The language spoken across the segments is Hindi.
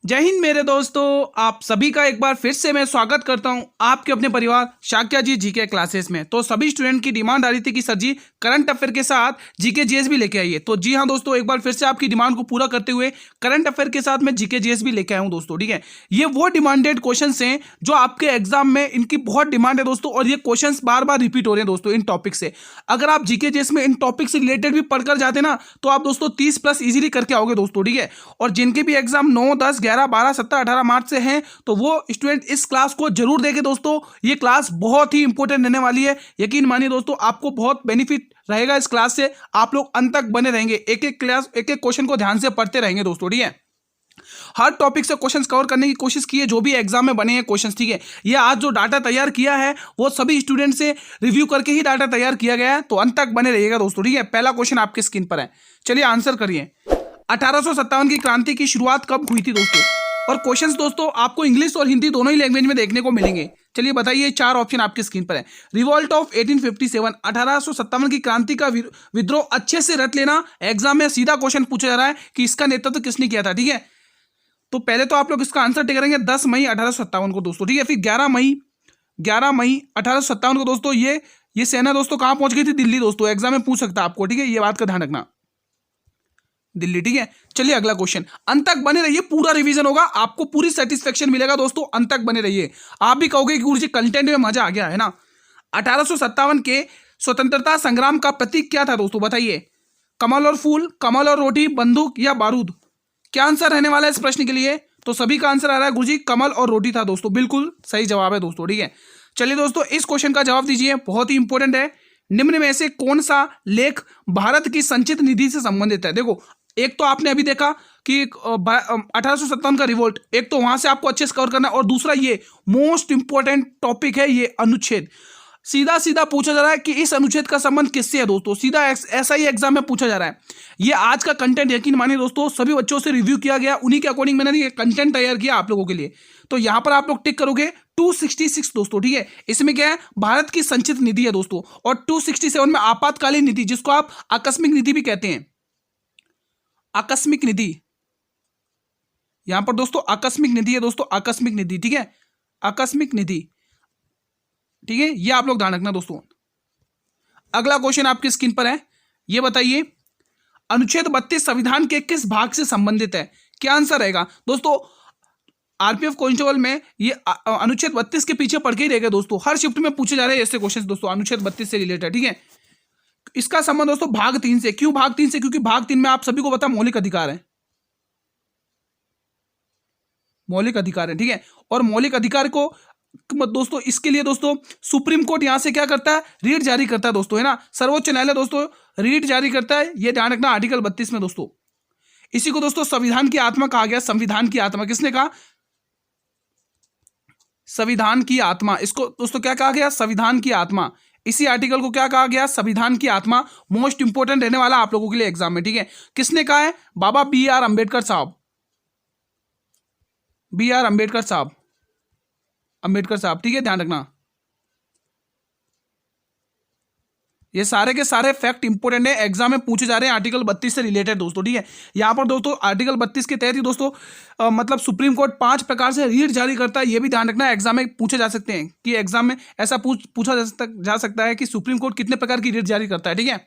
जय हिंद मेरे दोस्तों। आप सभी का एक बार फिर से मैं स्वागत करता हूं आपके अपने परिवार शाक्या जी जीके क्लासेस में। तो सभी स्टूडेंट की डिमांड आ रही थी कि सर जी करंट अफेयर के साथ जीके जीएस भी लेके आइए। तो जी हां दोस्तों, एक बार फिर से आपकी डिमांड को पूरा करते हुए करंट अफेयर के साथ मैं जीके जीएस भी लेके आया हूं दोस्तों। ठीक है, ये वो डिमांडेड क्वेश्चन हैं जो आपके एग्जाम में इनकी बहुत डिमांड है दोस्तों, और ये क्वेश्चन बार बार रिपीट हो रहे हैं दोस्तों इन टॉपिक से। अगर आप जीके जीएस में इन टॉपिक से रिलेटेड भी पढ़कर जाते ना तो आप दोस्तों 30+ इजीली करके आओगे दोस्तों। ठीक है, और जिनके भी एग्जाम 9, 10, 11, 12, 17, 18 मार्च से हैं तो वो स्टूडेंट इस क्लास को जरूर देखें दोस्तों। ये क्लास बहुत ही इंपॉर्टेंट रहने वाली है। यकीन मानिए दोस्तों, आपको बहुत बेनिफिट रहेगा इस क्लास से। आप लोग अंत तक बने रहेंगे, एक एक क्लास एक एक क्वेश्चन को ध्यान से पढ़ते रहेंगे दोस्तों। ठीक है, हर टॉपिक से क्वेश्चंस कवर करने की कोशिश की है जो भी एग्जाम में बने हैं क्वेश्चंस। ठीक है, ये आज जो डाटा तैयार किया है वो सभी स्टूडेंट से रिव्यू करके ही डाटा तैयार किया गया है, तो अंत तक बने रहिएगा दोस्तों। ठीक है, पहला क्वेश्चन आपके स्क्रीन पर है, चलिए आंसर करिए। 1857 की क्रांति की शुरुआत कब हुई थी दोस्तों? और क्वेश्चंस दोस्तों आपको इंग्लिश और हिंदी दोनों ही लैंग्वेज में देखने को मिलेंगे। चलिए बताइए, 4 ऑप्शन आपकी स्क्रीन पर है। रिवॉल्ट ऑफ 1857, 1857 की क्रांति का विद्रोह अच्छे से रट लेना, एग्जाम में सीधा क्वेश्चन पूछा जा रहा है कि इसका नेतृत्व किसने किया था। ठीक है, तो पहले तो आप लोग इसका आंसर टिक करेंगे 10 मई 1857 को दोस्तों। ठीक है, फिर 11 मई 1857 को दोस्तों ये सेना दोस्तों कहां पहुंच गई थी? दिल्ली दोस्तों। एग्जाम में पूछ सकता है आपको। ठीक है, ये बात का ध्यान रखना, दिल्ली। ठीक है, चलिए अगला क्वेश्चन। अंत तक बने रहिए, पूरा रिवीजन होगा, आपको पूरी सेटिस्फेक्शन मिलेगा दोस्तों। अंत तक बने रहिए। आप भी कहोगे कि गुरुजी कंटेंट में मजा आ गया है ना। 1857 के स्वतंत्रता संग्राम का प्रतीक क्या था दोस्तों? बताइए। कमल और फूल, कमल और रोटी, बंदूक या बारूद? क्या आंसर रहने वाला है इस प्रश्न के लिए? तो सभी का आंसर आ रहा है गुरुजी कमल और रोटी था दोस्तों। बिल्कुल सही जवाब है दोस्तों। ठीक है, चलिए दोस्तों इस क्वेश्चन का जवाब दीजिए, बहुत ही इंपॉर्टेंट है। निम्न में से कौन सा लेख भारत की संचित निधि से संबंधित है? देखो, एक तो आपने अभी देखा कि 1857 का रिवोल्ट, एक तो वहां से आपको अच्छे से कवर करना है, और दूसरा ये मोस्ट इंपॉर्टेंट टॉपिक है, ये अनुच्छेद। सीधा सीधा पूछा जा रहा है कि इस अनुच्छेद का संबंध किससे है दोस्तों। सीधा ऐसा ही एग्जाम में पूछा जा रहा है। ये आज का कंटेंट यकीन मानिए दोस्तों सभी बच्चों से रिव्यू किया गया, उन्हीं के अकॉर्डिंग मैंने ये कंटेंट तैयार किया आप लोगों के लिए। तो यहां पर आप लोग टिक करोगे 266 दोस्तों। ठीक है, इसमें क्या है? भारत की संचित निधि है दोस्तों, और 267 में आपातकालीन निधि, जिसको आप आकस्मिक निधि भी कहते हैं। आकस्मिक निधि, यहां पर दोस्तों आकस्मिक निधि है दोस्तों, आकस्मिक निधि। ठीक है, आकस्मिक निधि। ठीक है, ये आप लोग ध्यान रखना दोस्तों। अगला क्वेश्चन आपकी स्क्रीन पर है, ये बताइए अनुच्छेद 32 संविधान के किस भाग से संबंधित है? क्या आंसर रहेगा दोस्तों? आरपीएफ कांस्टेबल में ये अनुच्छेद 32 के पीछे पड़ के ही रहेगा दोस्तों। हर शिफ्ट में पूछे जा रहे हैं ऐसे क्वेश्चन दोस्तों अनुच्छेद 32 से रिलेटेड। ठीक है, इसका संबंध दोस्तों भाग 3 से। क्यों भाग 3 से? क्योंकि भाग 3 में आप सभी को पता मौलिक अधिकार है, मौलिक अधिकार है। ठीक है, और मौलिक अधिकार को दोस्तों इसके लिए दोस्तों सुप्रीम कोर्ट यहां से क्या करता है? रीट जारी करता है दोस्तों, है ना। सर्वोच्च न्यायालय दोस्तों रीट जारी करता है, ये ध्यान रखना आर्टिकल 32 में दोस्तों। इसी को दोस्तों संविधान की आत्मा कहा गया। संविधान की आत्मा किसने कहा? संविधान की आत्मा। इसको दोस्तों क्या कहा गया? संविधान की आत्मा। इसी आर्टिकल को क्या कहा गया? संविधान की आत्मा। मोस्ट इंपोर्टेंट रहने वाला आप लोगों के लिए एग्जाम में। ठीक है, किसने कहा है? बाबा BR अम्बेडकर साहब, BR अम्बेडकर साहब, अम्बेडकर साहब। ठीक है, ध्यान रखना, ये सारे के सारे फैक्ट इंपोर्टेंट है, एग्जाम में पूछे जा रहे हैं आर्टिकल 32 से रिलेटेड दोस्तों। ठीक है, यहां पर दोस्तों आर्टिकल 32 के तहत ही दोस्तों मतलब सुप्रीम कोर्ट 5 प्रकार से रीट जारी करता है। ये भी ध्यान रखना, एग्जाम में पूछे जा सकते हैं कि एग्जाम में ऐसा पूछा जा सकता है कि सुप्रीम कोर्ट कितने प्रकार की रीट जारी करता है। ठीक है,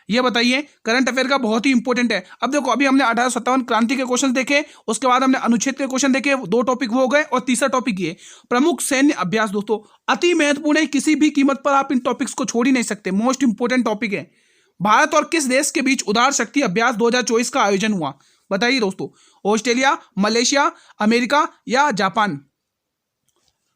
ये बताइए, करंट अफेयर का बहुत ही इंपॉर्टेंट है। अब देखो, अभी हमने 1857 क्रांति के क्वेश्चन देखे, उसके बाद हमने अनुच्छेद के क्वेश्चन देखे, 2 टॉपिक वो हो गए, और तीसरा टॉपिक ये प्रमुख सैन्य अभ्यास दोस्तों अति महत्वपूर्ण है। किसी भी कीमत पर आप इन टॉपिक्स को छोड़ ही नहीं सकते, मोस्ट इंपोर्टेंट टॉपिक है। भारत और किस देश के बीच उदार शक्ति अभ्यास 2024 का आयोजन हुआ? बताइए दोस्तों। ऑस्ट्रेलिया, मलेशिया, अमेरिका या जापान?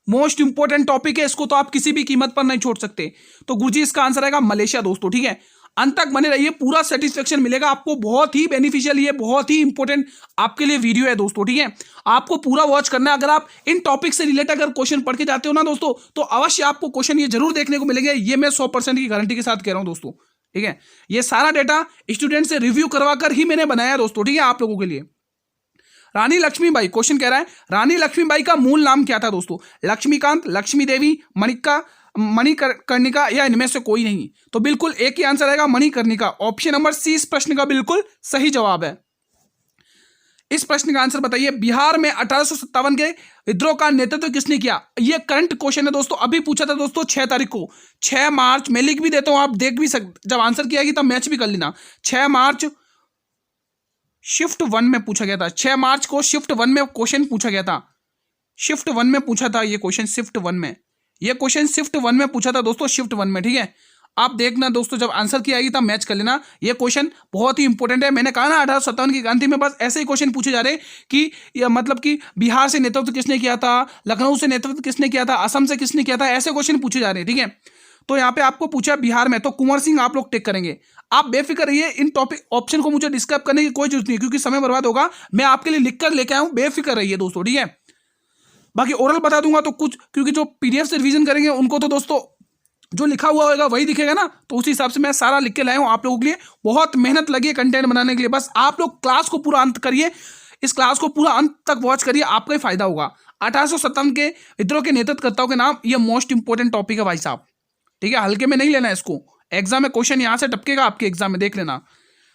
मोस्ट इंपोर्टेंट टॉपिक है, इसको तो आप किसी भी कीमत पर नहीं छोड़ सकते। तो गुरुजी इसका आंसर आएगा मलेशिया दोस्तों। ठीक है, अंत तक बने रहिए, पूरा सेटिस्फेक्शन मिलेगा आपको, बहुत ही बेनिफिशियल, ये बहुत ही इंपॉर्टेंट आपके लिए वीडियो है दोस्तों। ठीक है, आपको पूरा वॉच करना है। अगर आप इन टॉपिक से रिलेटेड अगर क्वेश्चन पढ़ के जाते हो ना दोस्तों, तो अवश्य आपको क्वेश्चन ये जरूर देखने को मिलेंगे, ये मैं 100% की गारंटी के साथ कह रहा हूं दोस्तों। ठीक है, ये सारा डेटा स्टूडेंट से रिव्यू करवा कर ही मैंने बनाया दोस्तों। ठीक है, आप लोगों के लिए। रानी लक्ष्मीबाई, क्वेश्चन कह रहा है रानी लक्ष्मीबाई का मूल नाम क्या था दोस्तों? लक्ष्मीकांत, लक्ष्मी देवी, मणिकर्णिका या इनमें से कोई नहीं? तो बिल्कुल एक ही आंसर आएगा, मणिकर्णिका। ऑप्शन नंबर C इस प्रश्न का बिल्कुल सही जवाब है। इस प्रश्न का आंसर बताइए। बिहार में 1857 के विद्रोह का नेतृत्व किसने किया? ये करंट क्वेश्चन है दोस्तों, अभी पूछा था दोस्तों 6 तारीख को, 6 मार्च। मैं लिख भी देता हूं, आप देख भी सकते, जब आंसर किया तब मैच भी कर लेना। 6 मार्च शिफ्ट 1 में पूछा गया था। 6 मार्च को शिफ्ट 1 में क्वेश्चन पूछा गया था। शिफ्ट 1 में पूछा था ये क्वेश्चन, शिफ्ट 1 में ये क्वेश्चन शिफ्ट 1 में पूछा था दोस्तों, शिफ्ट 1 में। ठीक है, आप देखना दोस्तों, जब आंसर की आएगी तब मैच कर लेना। ये क्वेश्चन बहुत ही इंपॉर्टेंट है। मैंने कहा ना 1857 की क्रांति में बस ऐसे ही क्वेश्चन पूछे जा रहे हैं कि या मतलब कि बिहार से नेतृत्व किसने किया था, लखनऊ से नेतृत्व किसने किया था, असम से किसने किया था, ऐसे क्वेश्चन पूछे जा रहे हैं। ठीक है, तो यहाँ पे आपको पूछा बिहार में, तो कुंवर सिंह आप लोग टिक करेंगे। आप बेफिक्र रहिए, इन टॉपिक ऑप्शन को मुझे डिस्क्राइब करने की कोई जरूरत नहीं है, क्योंकि समय बर्बाद होगा। मैं आपके लिए लिखकर लेके आया हूं, बेफिक्र रहिए दोस्तों। ठीक है, बाकी ओरल बता दूंगा तो कुछ, क्योंकि जो पीडीएफ से रिवीजन करेंगे उनको तो दोस्तों जो लिखा हुआ होगा वही दिखेगा ना, तो उसी हिसाब से मैं सारा लिख के लाया हूं आप लोगों के लिए। बहुत मेहनत लगी है कंटेंट बनाने के लिए, बस आप लोग क्लास को पूरा अंत करिए, इस क्लास को पूरा अंत तक वॉच करिए, आपका ही फायदा होगा। 1857 के विद्रोह के नेतृत्वकर्ताओं के नाम, ये मोस्ट इंपोर्टेंट टॉपिक है भाई साहब। ठीक है, हल्के में नहीं लेना है इसको, एग्जाम में क्वेश्चन यहां से टपकेगा आपके एग्जाम में, देख लेना।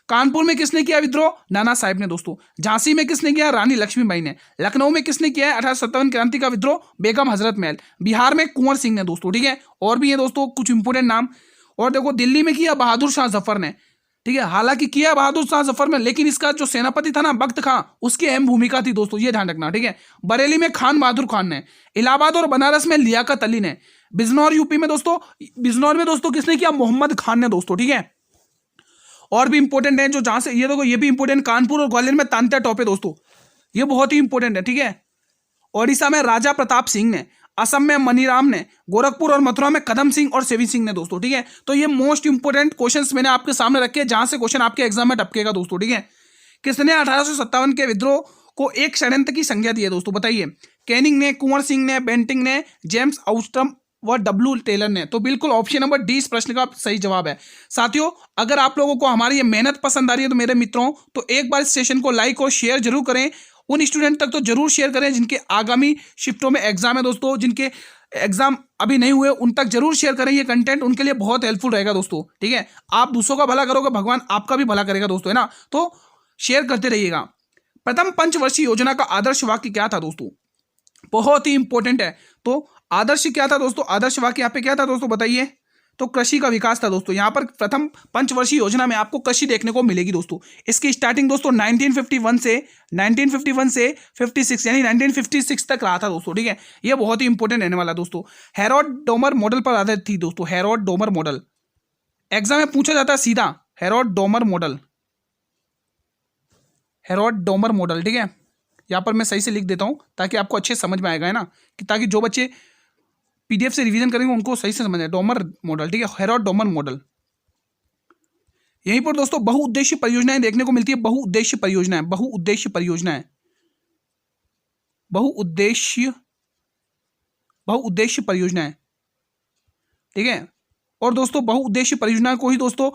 कानपुर में किसने किया विद्रोह? नाना साहेब ने दोस्तों। झांसी में किसने किया? रानी लक्ष्मीबाई ने। लखनऊ में किसने किया है 1857 क्रांति का विद्रोह? बेगम हजरत महल। बिहार में कुंवर सिंह ने दोस्तों। ठीक है, और भी है दोस्तों कुछ इंपोर्टेंट नाम। और देखो, दिल्ली में किया बहादुर शाह जफर ने। ठीक है, हालांकि किया बहादुर शाह जफर में, लेकिन इसका जो सेनापति था ना बख्त खां, उसकी अहम भूमिका थी दोस्तों, ये ध्यान रखना। ठीक है, बरेली में खान बहादुर खान ने। इलाहाबाद और बनारस में लियाकत अली ने। बिजनौर यूपी में दोस्तों, बिजनौर में दोस्तों किसने किया? मोहम्मद खान ने दोस्तों। ठीक है, और भी इंपॉर्टेंट है जो जहां से, ये देखो ये भी इंपॉर्टेंट, कानपुर और ग्वालियर में तांत्या टोपे दोस्तों, ये बहुत ही इंपॉर्टेंट है। ठीक है, ओडिशा में राजा प्रताप सिंह ने। असम में मनीराम ने। गोरखपुर और मथुरा में कदम सिंह और सेवी सिंह ने दोस्तों। ठीक है, तो ये मोस्ट इंपोर्टेंट क्वेश्चंस मैंने आपके सामने रखे, जहां से क्वेश्चन आपके एग्जाम में टपकेगा दोस्तों। ठीक है, किसने 1857 के विद्रोह को एक षड्यंत्र की संज्ञा दी है दोस्तों? बताइए। कैनिंग ने, कुंवर सिंह ने, बेंटिंग ने, जेम्स आउस्ट्रम व डब्ल्यू टेलर ने। तो बिल्कुल ऑप्शन नंबर डी इस प्रश्न का सही जवाब है। साथियों, अगर आप लोगों को हमारी ये मेहनत पसंद आ रही है तो मेरे मित्रों, तो एक बार इस सेशन को लाइक और शेयर जरूर करें। उन स्टूडेंट तक तो जरूर शेयर करें जिनके आगामी शिफ्टों में एग्जाम है दोस्तों, जिनके एग्जाम अभी नहीं हुए उन तक जरूर शेयर करें। ये कंटेंट उनके लिए बहुत हेल्पफुल रहेगा दोस्तों। ठीक है, आप दूसरों का भला करोगे, भगवान आपका भी भला करेगा दोस्तों, है ना। तो शेयर करते रहिएगा। प्रथम पंचवर्षीय योजना का आदर्श वाक्य क्या था दोस्तों? बहुत ही इंपॉर्टेंट है। तो आदर्श क्या था दोस्तों? आदर्श वाक्य यहाँ पे क्या था दोस्तों बताइए? तो कृषि का विकास था दोस्तों। यहाँ पर प्रथम पंचवर्षीय योजना में आपको कृषि देखने को मिलेगी दोस्तों। इसकी स्टार्टिंग दोस्तों 1951 से 56 यानी 1956 तक रहा था दोस्तों। ठीक है, ये बहुत ही इंपॉर्टेंट रहने वाला दोस्तों। हेरोड डोमर मॉडल पर आधारित थी दोस्तों। हेरोड डोमर मॉडल एग्जाम में पूछा जाता है सीधा, Herod Domar model, Herod Domar model. ठीक है, यहाँ पर मैं सही से लिख देता हूँ ताकि आपको अच्छे समझ में आएगा, है ना, कि ताकि जो बच्चे पीडीएफ से रिवीजन करेंगे उनको सही से समझ आए। डोमर मॉडल, ठीक है, हेरोड डोमर मॉडल। यहीं पर दोस्तों बहुउद्देशीय परियोजनाएं देखने को मिलती है। बहुउद्देशीय परियोजनाएं, बहुउद्देशीय परियोजनाएं, बहुउद्देशीय बहुउद्देशीय परियोजनाएं। ठीक है, और दोस्तों बहुउद्देशीय परियोजना को ही दोस्तों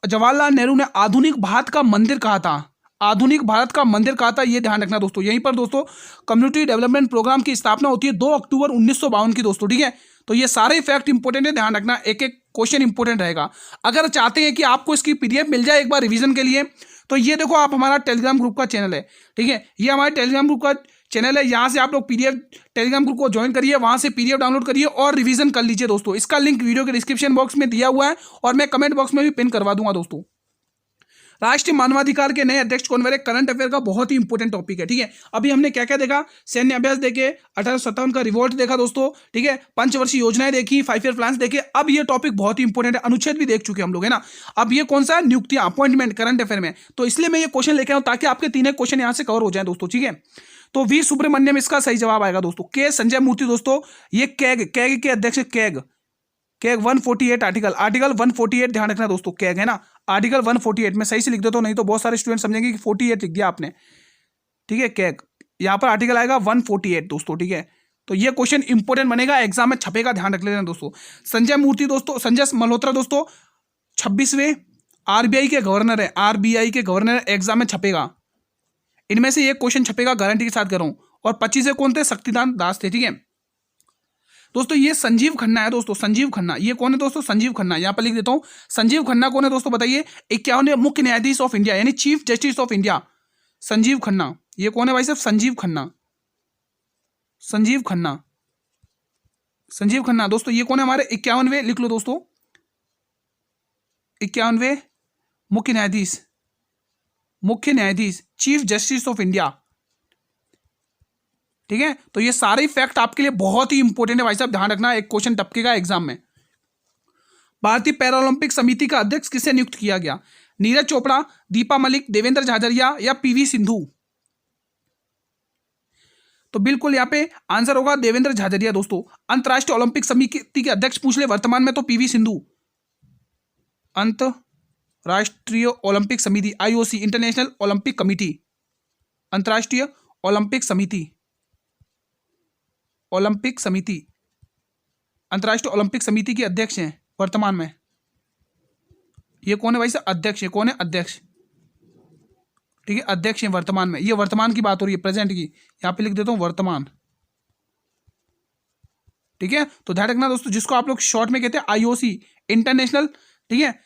जवाहरलाल नेहरू ने आधुनिक भारत का मंदिर कहा था। आधुनिक भारत का मंदिर कहा था, ये ध्यान रखना दोस्तों। यहीं पर दोस्तों कम्युनिटी डेवलपमेंट प्रोग्राम की स्थापना होती है 2 अक्टूबर 1952 की दोस्तों। ठीक है, तो ये सारे फैक्ट इंपॉर्टेंट है, ध्यान रखना, एक एक क्वेश्चन इंपॉर्टेंट रहेगा। अगर चाहते हैं कि आपको इसकी पीडीएफ मिल जाए एक बार रिवीजन के लिए, तो ये देखो आप हमारा टेलीग्राम ग्रुप का चैनल है। ठीक है, ये हमारे टेलीग्राम ग्रुप का चैनल है, यहाँ से आप लोग पीडीएफ टेलीग्राम ग्रुप को ज्वाइन करिए, वहाँ से पीडीएफ डाउनलोड करिए और रिवीजन कर लीजिए दोस्तों। इसका लिंक वीडियो के डिस्क्रिप्शन बॉक्स में दिया हुआ है और मैं कमेंट बॉक्स में भी पिन करवा दूंगा दोस्तों। राष्ट्रीय मानवाधिकार के नए अध्यक्ष कौन बने? करंट अफेयर का बहुत ही इंपॉर्टेंट टॉपिक है। ठीक है, अभी हमने क्या क्या देखा? सैन्य अभ्यास देखे, 1857 का रिवोल्ट देखा दोस्तों। ठीक है, पंचवर्षीय योजनाएं देखी, 5 ईयर प्लान देखे। अब ये टॉपिक बहुत ही इंपॉर्टेंट है, अनुच्छेद भी देख चुके हम लोग, है ना। अब ये कौन सा है? नियुक्तियां, अपॉइंटमेंट करंट अफेयर में। तो इसलिए मैं ये क्वेश्चन लेके आऊँ ताकि आपके 3 क्वेश्चन यहाँ से कवर हो जाए दोस्तों। ठीक है, तो वी सुब्रमण्यम इसका सही जवाब आएगा दोस्तों। के संजय मूर्ति दोस्तों, ये कैग के अध्यक्ष, कैग 148 आर्टिकल 148 ध्यान रखना दोस्तों। कैग है ना, आर्टिकल 148 में सही से लिख देता हूं, नहीं तो बहुत सारे स्टूडेंट समझेंगे कि 48 लिख दिया आपने। ठीक है, कैग यहाँ पर आर्टिकल आएगा 148 दोस्तों। ठीक है, तो ये क्वेश्चन इंपॉर्टेंट बनेगा, एग्जाम में छपेगा, ध्यान रख लेना दोस्तों। संजय मूर्ति दोस्तों, संजय मल्होत्रा दोस्तों 26वें आरबीआई के गवर्नर है, आरबीआई के गवर्नर, एग्जाम में छपेगा। इनमें से एक क्वेश्चन छपेगा, गारंटी के साथ कह रहा हूं। और 25वें कौन थे? शक्तिकांत दास थे। ठीक है दोस्तों, ये संजीव खन्ना है दोस्तों। संजीव खन्ना, ये कौन है दोस्तों? संजीव खन्ना, यहाँ पर लिख देता हूं। संजीव खन्ना कौन है दोस्तों बताइए? 51वें मुख्य न्यायाधीश ऑफ इंडिया यानी chief justice of India. Sanjeev Khanna. ये कौन है भाई साहब? संजीव खन्ना। संजीव खन्ना, संजीव खन्ना दोस्तों ये कौन है? हमारे 51वें, लिख लो दोस्तों, 51वें मुख्य न्यायाधीश, मुख्य न्यायाधीश, चीफ जस्टिस ऑफ इंडिया। ठीक है, तो ये सारे फैक्ट आपके लिए बहुत ही इंपॉर्टेंट है भाई साहब, ध्यान रखना, एक क्वेश्चन टपकेगा एग्जाम में। भारतीय पैरालंपिक समिति का अध्यक्ष किसे नियुक्त किया गया? नीरज चोपड़ा, दीपा मलिक, देवेंद्र झाझरिया या पीवी सिंधु? तो बिल्कुल यहाँ पे आंसर होगा देवेंद्र झाझरिया दोस्तों। अंतर्राष्ट्रीय ओलंपिक समिति के अध्यक्ष पूछ ले वर्तमान में, तो पीवी सिंधु। अंतर्राष्ट्रीय ओलंपिक समिति, आईओसी, इंटरनेशनल ओलंपिक कमिटी, अंतर्राष्ट्रीय ओलंपिक समिति, ओलंपिक समिति, अंतर्राष्ट्रीय ओलंपिक समिति के अध्यक्ष हैं वर्तमान में। ये कौन है भाई साहब? अध्यक्ष। ये कौन है? अध्यक्ष। ठीक है, अध्यक्ष हैं वर्तमान में। ये वर्तमान की बात हो रही है, प्रेजेंट की, यहां पे लिख देता हूं वर्तमान। ठीक है, तो ध्यान रखना दोस्तों, जिसको आप लोग शॉर्ट में कहते हैं आईओसी, इंटरनेशनल, ठीक है,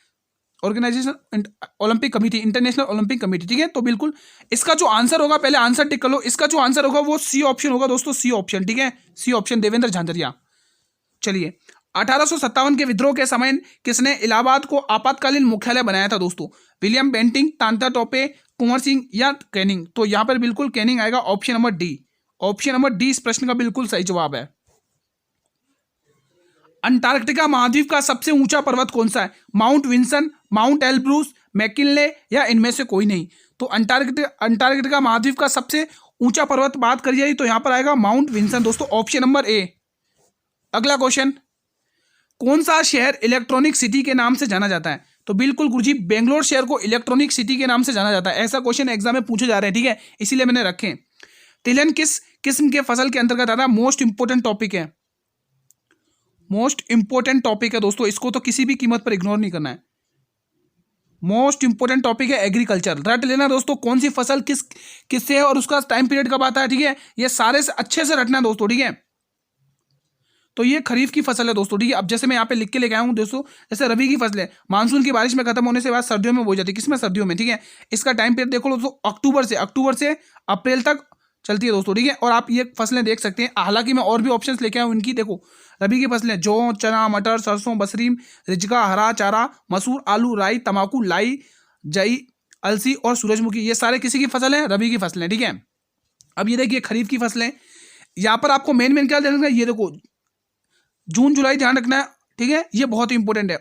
organisation Olympic committee, international Olympic committee. ठीक है, तो बिल्कुल इसका जो आंसर होगा, पहले आंसर टिक कर लो, इसका जो आंसर होगा वो सी ऑप्शन होगा दोस्तों, सी ऑप्शन। ठीक है, सी ऑप्शन, देवेंद्र झाझरिया। चलिए, 1857 के विद्रोह के समय किसने इलाहाबाद को आपातकालीन मुख्यालय बनाया था दोस्तों? विलियम बेंटिंग, तांता टोपे, कुंवर सिंह या कैनिंग? तो यहां पर बिल्कुल कैनिंग आएगा, option number D. Option number D इस प्रश्न का बिल्कुल सही जवाब है। अंटार्कटिका महाद्वीप का सबसे ऊंचा पर्वत कौन सा है? Mount Vinson, Mount Elbrus, McKinley या इनमें से कोई नहीं? तो अंटार्कटिका महाद्वीप का सबसे ऊंचा पर्वत बात करी जाए तो यहां पर आएगा माउंट विंसन दोस्तों, ऑप्शन नंबर ए। अगला क्वेश्चन, कौन सा शहर इलेक्ट्रॉनिक सिटी के नाम से जाना जाता है? तो बिल्कुल गुरुजी, बेंगलोर शहर को इलेक्ट्रॉनिक सिटी के नाम से जाना जाता है। ऐसा क्वेश्चन एग्जाम में पूछे जा रहे हैं, ठीक है, इसीलिए मैंने रखे। तिलहन किस किस्म के फसल के अंतर्गत आता है? मोस्ट इंपोर्टेंट टॉपिक है, मोस्ट इंपोर्टेंट टॉपिक है दोस्तों, इसको तो किसी भी कीमत पर इग्नोर नहीं करना है। मोस्ट इंपोर्टेंट टॉपिक है एग्रीकल्चर, रट लेना दोस्तों, कौन सी फसल किससे है और उसका टाइम पीरियड कब आता है। ठीक है, ये सारे से अच्छे से रटना है दोस्तों। ठीक है, तो ये खरीफ की फसल है दोस्तों। ठीक है, अब जैसे मैं यहाँ पे लिख के लेके आया हूँ दोस्तों, जैसे रबी की फसल है, मानसून की बारिश में खत्म होने से बाद सर्दियों में बोई जाती है। किसमें? सर्दियों में। ठीक है, इसका टाइम पीरियड देखो दोस्तों, अक्टूबर से अप्रैल तक चलती है दोस्तों। ठीक है, और आप ये फसलें देख सकते हैं, हालांकि मैं और भी ऑप्शंस लेके आया हूँ इनकी। देखो, रबी की फसलें जौ, चना, मटर, सरसों, बसरीम, रिजका, हरा चारा, मसूर, आलू, राई, तंबाकू, लाई, जई, अलसी और सूरजमुखी, ये सारे किसी की फसल है? रबी की फसलें। ठीक है, अब ये देखिए खरीफ की फसलें, यहाँ पर आपको मेन क्या ध्यान रखना है, ये देखो जून जुलाई ध्यान रखना है। ठीक है, ये बहुत ही इंपॉर्टेंट है।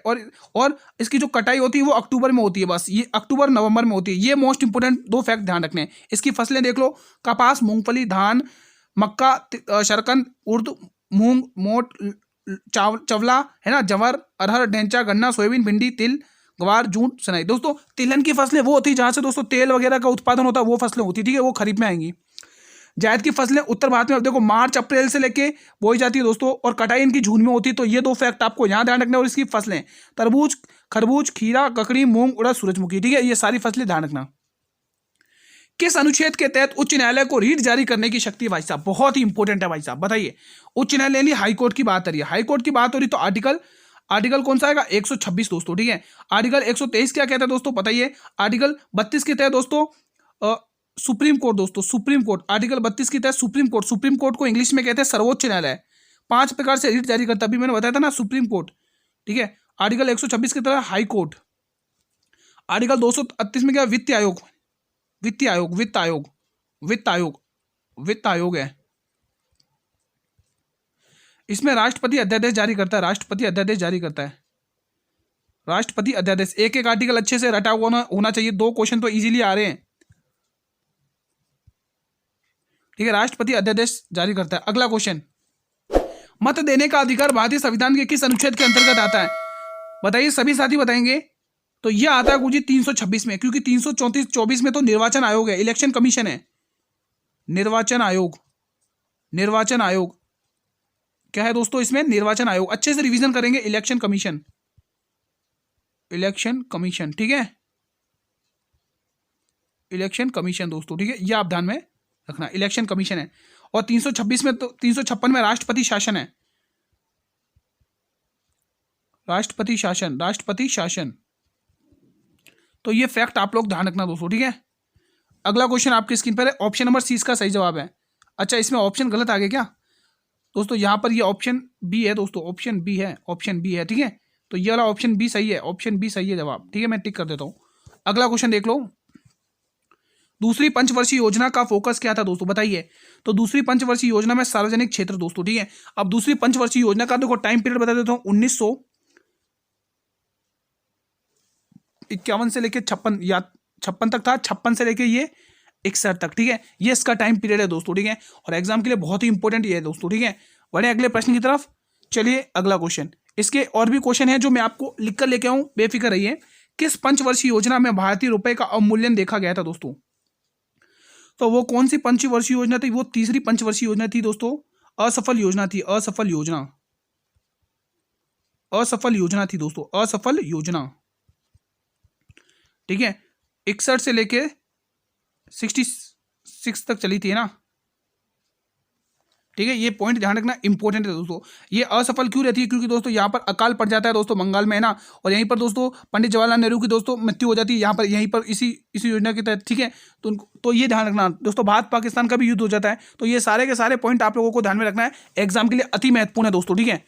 और इसकी जो कटाई होती है वो अक्टूबर में होती है, बस ये अक्टूबर नवंबर में होती है। ये मोस्ट इंपॉर्टेंट दो फैक्ट ध्यान रखने हैं। इसकी फसलें देख लो, कपास, मूंगफली, धान, मक्का, शकरकंद, उर्द, मूंग, मोट, चवला है ना, जवर, अरहर, ढेंचा, गन्ना, सोयाबीन, भिंडी, तिल, ग्वार, जूट, सनाई। दोस्तों तिलहन की फसलें वो होती है जहां से दोस्तों तेल वगैरह का उत्पादन होता है, वो फसलें होती है। ठीक है, वो खरीफ में आएंगी। जायद की फसलें उत्तर भारत में देखो मार्च अप्रैल से लेके बोई जाती है दोस्तों, और कटाई इनकी जून में होती है। तो ये दो फैक्ट आपको यहाँ ध्यान रखना है। और इसकी फसलें तरबूज, खरबूज, खीरा, ककड़ी, मूंग, उड़द, सूरजमुखी। ठीक है, ये सारी फसलें ध्यान रखना। किस अनुच्छेद के तहत उच्च न्यायालय को रीट जारी करने की शक्ति? भाई साहब बहुत ही इंपॉर्टेंट है भाई साहब, बताइए। उच्च न्यायालय यानी हाईकोर्ट की बात हो रही है, हाईकोर्ट की बात हो रही तो आर्टिकल कौन सा आएगा? 126 दोस्तों। ठीक है, आर्टिकल 123 क्या कहता है दोस्तों, बताइए। आर्टिकल 32 के तहत दोस्तों सुप्रीम कोर्ट दोस्तों, सुप्रीम कोर्ट, आर्टिकल 32 के तहत सुप्रीम कोर्ट को इंग्लिश में कहते हैं सर्वोच्च न्यायालय। 5 प्रकार से रीट जारी करता, अभी मैंने बताया था ना, सुप्रीम कोर्ट। ठीक है, आर्टिकल 126 की तरह हाई कोर्ट। आर्टिकल 238 में क्या? वित्त आयोग है। इसमें राष्ट्रपति अध्यादेश जारी करता है, राष्ट्रपति अध्यादेश। एक आर्टिकल अच्छे से रटा होना चाहिए, 2 क्वेश्चन तो इजीली आ रहे हैं। ठीक है, राष्ट्रपति अध्यादेश जारी करता है। अगला क्वेश्चन, मत देने का अधिकार भारतीय संविधान के किस अनुच्छेद के अंतर्गत आता है? बताइए, सभी साथी बताएंगे। तो यह आता है गुरुजी 326 में, क्योंकि 334-24 में तो निर्वाचन आयोग है, इलेक्शन कमीशन है। निर्वाचन आयोग क्या है दोस्तों? इसमें निर्वाचन आयोग, अच्छे से रिवीजन करेंगे, इलेक्शन कमीशन। ठीक है, इलेक्शन कमीशन दोस्तों। ठीक है, यह आप ध्यान में रखना, इलेक्शन कमीशन है। और 326 में तो 356 में राष्ट्रपति शासन है, राष्ट्रपति शासन। तो ये फैक्ट आप लोग ध्यान रखना दोस्तों। ठीक है, अगला क्वेश्चन आपकी स्क्रीन पर है, ऑप्शन नंबर सी इसका सही जवाब है। अच्छा, इसमें ऑप्शन गलत आ गया क्या दोस्तों? यहाँ पर ये ऑप्शन बी है दोस्तों, ऑप्शन बी है, ऑप्शन बी है, ठीक है। तो ये वाला ऑप्शन बी सही है, ऑप्शन बी सही है जवाब, ठीक है। मैं टिक कर देता हूँ। अगला क्वेश्चन देख लो। दूसरी पंचवर्षीय योजना का फोकस क्या था दोस्तों, बताइए। तो दूसरी पंचवर्षीय योजना में सार्वजनिक क्षेत्र दोस्तों, ठीक है। अब दूसरी पंचवर्षीय योजना का देखो टाइम पीरियड बता देता हूँ, 1951 से लेके 56 या 56 तक था, 56 से लेके ये 61 तक, ठीक है। ये इसका टाइम पीरियड है दोस्तों, ठीक है। और एग्जाम के लिए बहुत ही इंपॉर्टेंट ये है दोस्तों, ठीक है। बढ़े अगले प्रश्न की तरफ। चलिए अगला क्वेश्चन, इसके और भी क्वेश्चन है जो मैं आपको लिख कर लेके आऊं, बेफिक्र रहिए। किस पंचवर्षीय योजना में भारतीय रुपए का अवमूल्यन देखा गया था दोस्तों? तो वो कौन सी पंचवर्षीय योजना थी? वो तीसरी पंचवर्षीय योजना थी दोस्तों। असफल योजना थी, असफल योजना, असफल योजना थी दोस्तों, असफल योजना, ठीक है। 61 से लेके 66 तक चली थी ना, ठीक है। ये पॉइंट ध्यान रखना इंपॉर्टेंट है दोस्तों। ये असफल क्यों रहती है? क्योंकि दोस्तों यहाँ पर अकाल पड़ जाता है दोस्तों बंगाल में, है ना। और यहीं पर दोस्तों पंडित जवाहरलाल नेहरू की दोस्तों मृत्यु हो जाती है यहाँ पर, यहीं पर इसी योजना के तहत, ठीक है। तो ये ध्यान रखना दोस्तों। भारत पाकिस्तान का भी युद्ध हो जाता है। तो ये सारे के सारे पॉइंट आप लोगों को ध्यान में रखना है, एग्जाम के लिए अति महत्वपूर्ण है दोस्तों, ठीक है।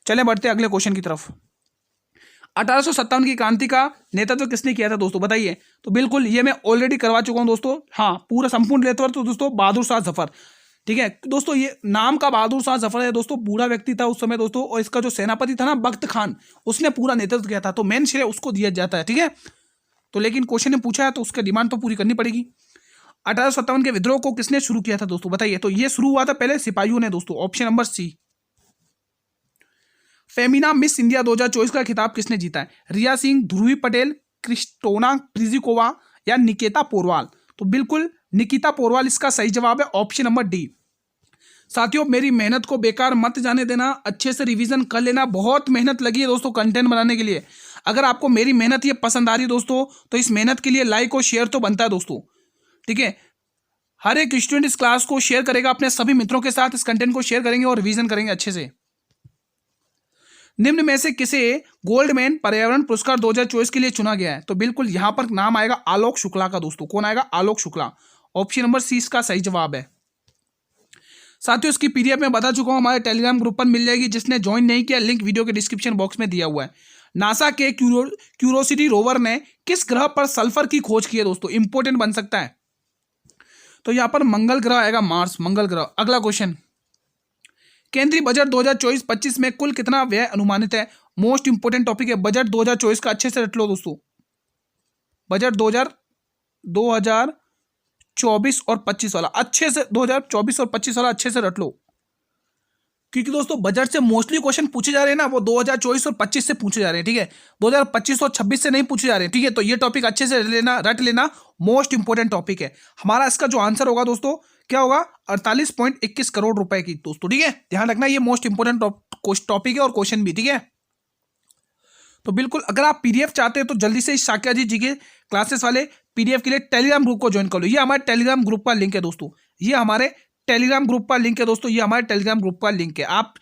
चले बढ़ते अगले क्वेश्चन की तरफ। 1857 की क्रांति का नेतृत्व किसने किया था दोस्तों, बताइए। तो बिल्कुल ये मैं ऑलरेडी करवा चुका हूँ दोस्तों। हाँ, पूरा संपूर्ण नेतृत्व तो दोस्तों बहादुर शाह जफर, ठीक है दोस्तों। ये नाम का बहादुर शाह जफर है दोस्तों, बूढ़ा व्यक्ति था उस समय दोस्तों। और इसका जो सेनापति था ना बख्त खान, उसने पूरा नेतृत्व किया था। तो मेन श्रेय उसको दिया जाता है, ठीक है। तो लेकिन क्वेश्चन ने पूछा है तो उसका डिमांड तो पूरी करनी पड़ेगी। 1857 के विद्रोह को किसने शुरू किया था दोस्तों, बताइए। तो ये शुरू हुआ था पहले सिपाहियों ने दोस्तों, option number C. Femina Miss India 2024 का खिताब किसने जीता है? रिया सिंह, ध्रुवी पटेल, क्रिस्टोना प्रिजिकोवा या निकिता पोरवाल? तो बिल्कुल निकिता पोरवाल इसका सही जवाब है, ऑप्शन नंबर डी। साथियों, मेरी मेहनत को बेकार मत जाने देना, अच्छे से रिवीजन कर लेना। बहुत मेहनत लगी है दोस्तों कंटेंट बनाने के लिए। अगर आपको मेरी मेहनत ये पसंद आ रही है दोस्तों, तो इस मेहनत के लिए लाइक और शेयर तो बनता है दोस्तों, ठीक है। हर एक स्टूडेंट इस क्लास को शेयर करेगा अपने सभी मित्रों के साथ, इस कंटेंट को शेयर करेंगे और रिवीजन करेंगे अच्छे से। निम्न में से किसे गोल्डमैन पर्यावरण पुरस्कार 2024 के लिए चुना गया है? तो बिल्कुल यहां पर नाम आएगा आलोक शुक्ला का दोस्तों। कौन आएगा? आलोक शुक्ला, ऑप्शन नंबर सी इसका सही जवाब है। साथियों, इसकी पीडीएफ में बता चुका हूं, हमारे टेलीग्राम ग्रुप पर मिल जाएगी। जिसने ज्वाइन नहीं किया, लिंक वीडियो के डिस्क्रिप्शन बॉक्स में दिया हुआ है। नासा के क्यूरोसिटी रोवर ने किस ग्रह पर सल्फर की खोज की है दोस्तों? इंपॉर्टेंट बन सकता है। तो यहां पर मंगल ग्रह आएगा, मार्स, मंगल ग्रह। अगला क्वेश्चन, केंद्रीय बजट 2024-25 में कुल कितना व्यय अनुमानित है? मोस्ट इंपोर्टेंट टॉपिक है बजट 2024 का, अच्छे से रट लो दोस्तों। बजट 2024 और 25 वाला अच्छे से, 2024 और 25 वाला अच्छे से रट लो, क्योंकि दोस्तों बजट से मोस्टली क्वेश्चन पूछे जा रहे हैं ना, वो 2024 और 25 से पूछे जा रहे हैं, ठीक है। 2025 और 26 से नहीं पूछे जा रहे हैं, ठीक है। तो ये टॉपिक अच्छे से रट लेना, मोस्ट इंपोर्टेंट टॉपिक है हमारा। इसका जो आंसर होगा दोस्तों क्या होगा? 48.21 करोड़ रुपए की दोस्तों, ठीक है। ध्यान रखना, ये मोस्ट इंपोर्टेंट टॉपिक है और क्वेश्चन भी, ठीक है। तो बिल्कुल अगर आप पीडीएफ चाहते हैं तो जल्दी से इस शाक्या जी के क्लासेस वाले पीडीएफ के लिए टेलीग्राम ग्रुप को ज्वाइन कर लो। ये हमारे टेलीग्राम ग्रुप का लिंक है दोस्तों, ये हमारे टेलीग्राम ग्रुप का लिंक है दोस्तों, ये हमारे टेलीग्राम ग्रुप का लिंक है। आप